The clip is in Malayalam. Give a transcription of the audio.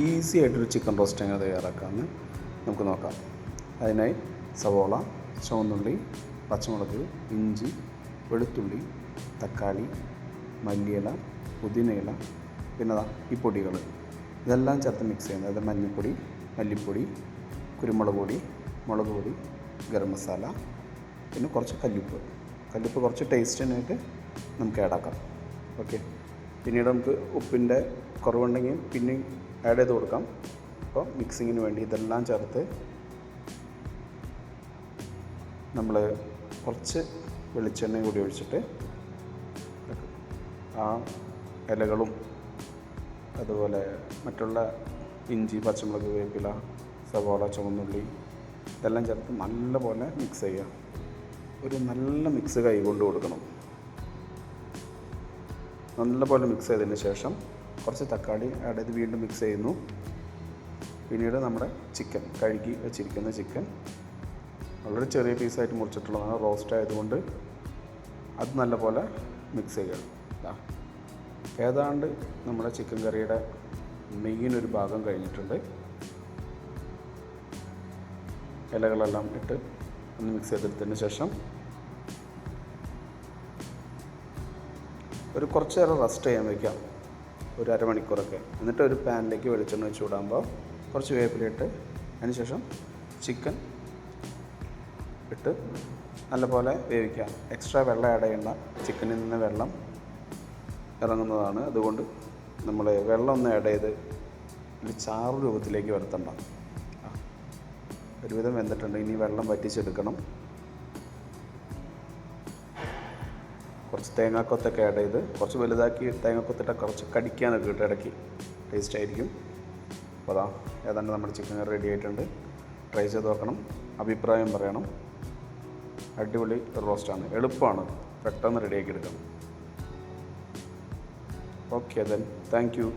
ഈസി ആയിട്ടൊരു ചിക്കൻ റോസ്റ്റ് എങ്ങനെ തയ്യാറാക്കാമെന്ന് നമുക്ക് നോക്കാം. അതിനായി സവോള, ചുവന്നുള്ളി, പച്ചമുളക്, ഇഞ്ചി, വെളുത്തുള്ളി, തക്കാളി, മല്ലിയില, പുതിനയില, പിന്നെ ഈ പൊടികൾ ഇതെല്ലാം ചേർത്ത് മിക്സ് ചെയ്യുന്നത്. അതായത് മഞ്ഞൾപ്പൊടി, മല്ലിപ്പൊടി, കുരുമുളക് പൊടി, മുളക് പൊടി, ഗരം മസാല, പിന്നെ കുറച്ച് കല്ലുപ്പ് കുറച്ച് ടേസ്റ്റിനായിട്ട് നമുക്ക് ആഡാക്കാം. ഓക്കെ. പിന്നീട് നമുക്ക് ഉപ്പിൻ്റെ കുറവുണ്ടെങ്കിൽ പിന്നെ ആഡ് ചെയ്ത് കൊടുക്കാം. അപ്പോൾ മിക്സിങ്ങിന് വേണ്ടി ഇതെല്ലാം ചേർത്ത് നമ്മൾ കുറച്ച് വെളിച്ചെണ്ണ കൂടി ഒഴിച്ചിട്ട് ആ ഇലകളും അതുപോലെ മറ്റുള്ള ഇഞ്ചി, പച്ചമുളക്, വേപ്പില, സവാള, ചുവന്നുള്ളി ഇതെല്ലാം ചേർത്ത് നല്ലപോലെ മിക്സ് ചെയ്യുക. ഒരു നല്ല മിക്സ് കൈ കൊണ്ട് കൊടുക്കണം. നല്ലപോലെ മിക്സ് ചെയ്തതിന് ശേഷം കുറച്ച് തക്കാളി ആഡ് ചെയ്ത് വീണ്ടും മിക്സ് ചെയ്യുന്നു. പിന്നീട് നമ്മുടെ ചിക്കൻ, കഴുകി വെച്ചിരിക്കുന്ന ചിക്കൻ വളരെ ചെറിയ പീസായിട്ട് മുറിച്ചിട്ടുള്ളതാണ്. റോസ്റ്റ് ആയതുകൊണ്ട് അത് നല്ലപോലെ മിക്സ് ചെയ്യുക. ഏതാണ്ട് നമ്മുടെ ചിക്കൻ കറിയുടെ മെയിനൊരു ഭാഗം കഴിഞ്ഞിട്ടുണ്ട്. ഇലകളെല്ലാം ഇട്ട് ഒന്ന് മിക്സ് ചെയ്തെടുത്തതിന് ശേഷം ഒരു കുറച്ച് നേരം റെസ്റ്റ് ചെയ്യാൻ വയ്ക്കാം, ഒരു അരമണിക്കൂറൊക്കെ. എന്നിട്ട് ഒരു പാനിലേക്ക് വെളിച്ചെണ്ണ വെച്ച് വിടാകുമ്പോൾ കുറച്ച് വേപ്പിലിട്ട് അതിന് ശേഷം ചിക്കൻ ഇട്ട് നല്ലപോലെ വേവിക്കാം. എക്സ്ട്രാ വെള്ളം ആഡ് ചെയ്യേണ്ട, ചിക്കനിൽ നിന്ന് വെള്ളം ഇറങ്ങുന്നതാണ്. അതുകൊണ്ട് നമ്മൾ വെള്ളം ഒന്ന് ആഡ് ചെയ്ത് ഒരു ചാറ് രൂപത്തിലേക്ക് വരുത്തണ്ട. ഒരുവിധം വെന്തിട്ടുണ്ട്. ഇനി വെള്ളം വറ്റിച്ചെടുക്കണം. കുറച്ച് തേങ്ങാക്കൊത്തൊക്കെ ആഡ് ചെയ്ത് കുറച്ച് വലുതാക്കി തേങ്ങാക്കൊത്തിട്ട് കുറച്ച് കടിക്കാനൊക്കെ കിട്ടും, ഇടയ്ക്ക് ടേസ്റ്റ് ആയിരിക്കും. അപ്പോൾ ഏതാണ്ട് നമ്മുടെ ചിക്കൻ കറി റെഡി ആയിട്ടുണ്ട്. ട്രൈ ചെയ്ത് നോക്കണം, അഭിപ്രായം പറയണം. അടിപൊളി റോസ്റ്റാണ്, എളുപ്പമാണ്, പെട്ടെന്ന് റെഡിയാക്കി എടുക്കണം. Okay then, thank you.